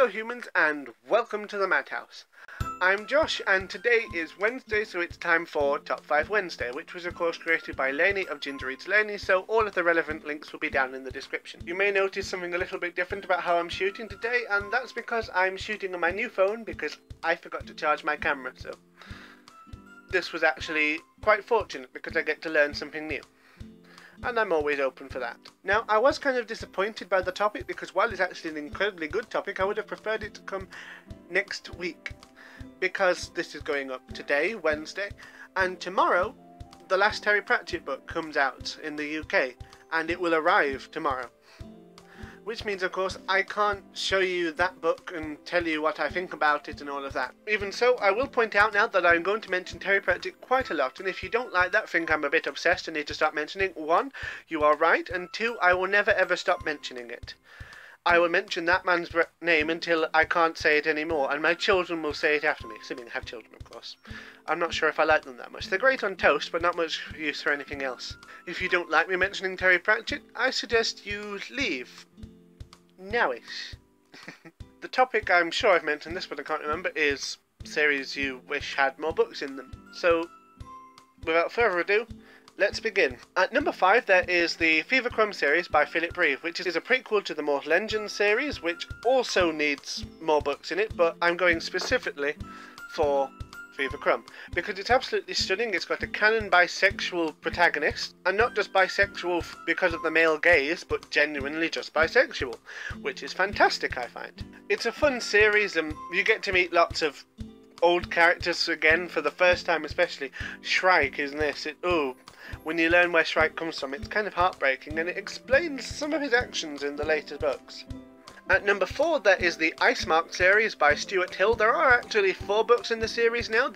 Hello humans and welcome to the Madhouse. I'm Josh and today is Wednesday, so it's time for Top 5 Wednesday, which was of course created by Lainey of Ginger Eats Lainey, so all of the relevant links will be down in the description. You may notice something a little bit different about how I'm shooting today, and that's because I'm shooting on my new phone because I forgot to charge my camera, so this was actually quite fortunate because I get to learn something new. And I'm always open for that. Now, I was kind of disappointed by the topic because while it's actually an incredibly good topic, I would have preferred it to come next week. Because this is going up today, Wednesday, and tomorrow, the last Terry Pratchett book comes out in the UK, and it will arrive tomorrow. Which means, of course, I can't show you that book and tell you what I think about it and all of that. Even so, I will point out now that I'm going to mention Terry Pratchett quite a lot, and if you don't like that, think I'm a bit obsessed and need to stop mentioning, 1, you are right, and 2, I will never ever stop mentioning it. I will mention that man's name until I can't say it anymore, and my children will say it after me, assuming I have children, of course. I'm not sure if I like them that much. They're great on toast, but not much use for anything else. If you don't like me mentioning Terry Pratchett, I suggest you leave. Nowish. The topic, I'm sure I've mentioned this, but I can't remember, is series you wish had more books in them. So, without further ado, let's begin. At number 5 there is the Fever Crumb series by Philip Reeve, which is a prequel to the Mortal Engines series, which also needs more books in it, but I'm going specifically for Fever Crumb, because it's absolutely stunning. It's got a canon bisexual protagonist, and not just bisexual because of the male gaze, but genuinely just bisexual, which is fantastic, I find. It's a fun series, and you get to meet lots of old characters again for the first time, especially. Shrike is this. When you learn where Shrike comes from, it's kind of heartbreaking, and it explains some of his actions in the later books. At number 4 there is the Icemark series by Stuart Hill. There are actually 4 books in the series now.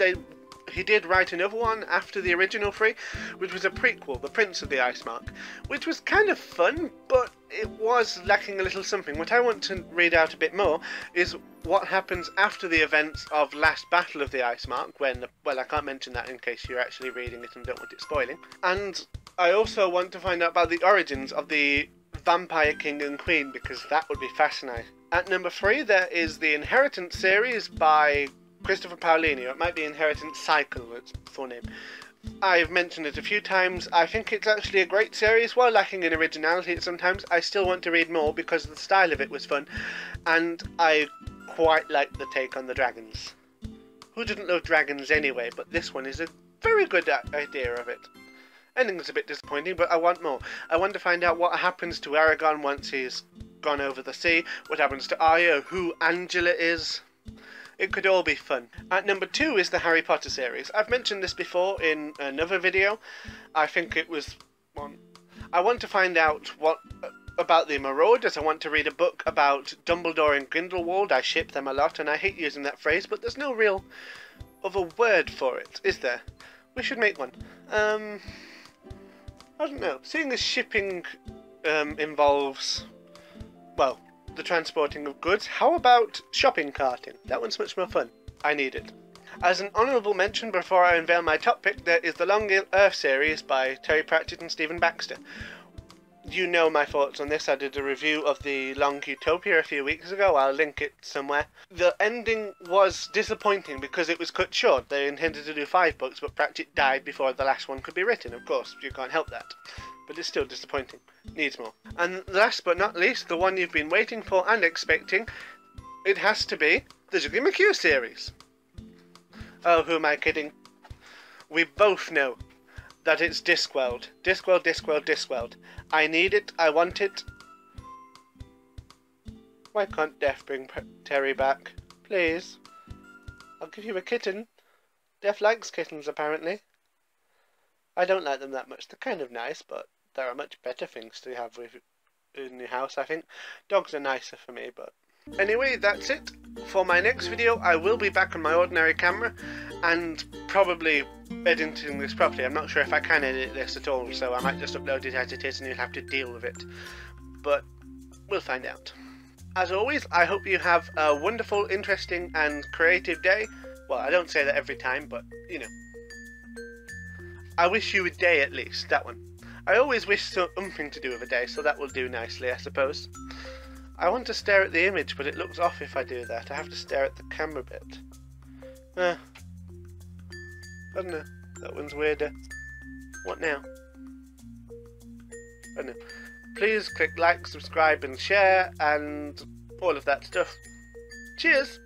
He did write another one after the original 3, which was a prequel, The Prince of the Icemark, which was kind of fun, but it was lacking a little something. What I want to read out a bit more is what happens after the events of Last Battle of the Icemark, when, well, I can't mention that in case you're actually reading it and don't want it spoiling. And I also want to find out about the origins of the Vampire King and Queen, because that would be fascinating. At number 3 there is the Inheritance series by Christopher Paolini, or it might be Inheritance Cycle, its full name. I've mentioned it a few times. I think it's actually a great series. While lacking in originality at sometimes, I still want to read more because the style of it was fun, and I quite like the take on the dragons. Who didn't love dragons anyway, but this one is a very good idea of it. Ending's a bit disappointing, but I want more. I want to find out what happens to Aragon once he's gone over the sea, what happens to Arya, who Angela is. It could all be fun. At number 2 is the Harry Potter series. I've mentioned this before in another video. I think it was one. I want to find out what about the Marauders. I want to read a book about Dumbledore and Grindelwald. I ship them a lot, and I hate using that phrase, but there's no real other word for it, is there? We should make one. I don't know. Seeing as shipping involves, well, the transporting of goods, how about shopping carting? That one's much more fun. I need it. As an honourable mention before I unveil my top pick, there is the Long Earth series by Terry Pratchett and Stephen Baxter. You know my thoughts on this. I did a review of the Long Utopia a few weeks ago. I'll link it somewhere. The ending was disappointing because it was cut short. They intended to do 5 books, but Pratchett died before the last one could be written. Of course, you can't help that. But it's still disappointing. Needs more. And last but not least, the one you've been waiting for and expecting, it has to be the Ziggy McHugh series. Oh, who am I kidding? We both know that it's Discworld. Discworld, Discworld, Discworld. I need it, I want it. Why can't Death bring Terry back? Please. I'll give you a kitten. Death likes kittens, apparently. I don't like them that much. They're kind of nice, but there are much better things to have in your house, I think. Dogs are nicer for me, but... Anyway, that's it. For my next video, I will be back on my ordinary camera, and probably editing this properly. I'm not sure if I can edit this at all, so I might just upload it as it is and you'll have to deal with it. But we'll find out. As always, I hope you have a wonderful, interesting and creative day. Well, I don't say that every time, but, you know. I wish you a day at least, that one. I always wish something to do with a day, so that will do nicely, I suppose. I want to stare at the image, but it looks off if I do that. I have to stare at the camera bit. I don't know. That one's weirder. What now? I don't know. Please click like, subscribe and share and all of that stuff. Cheers!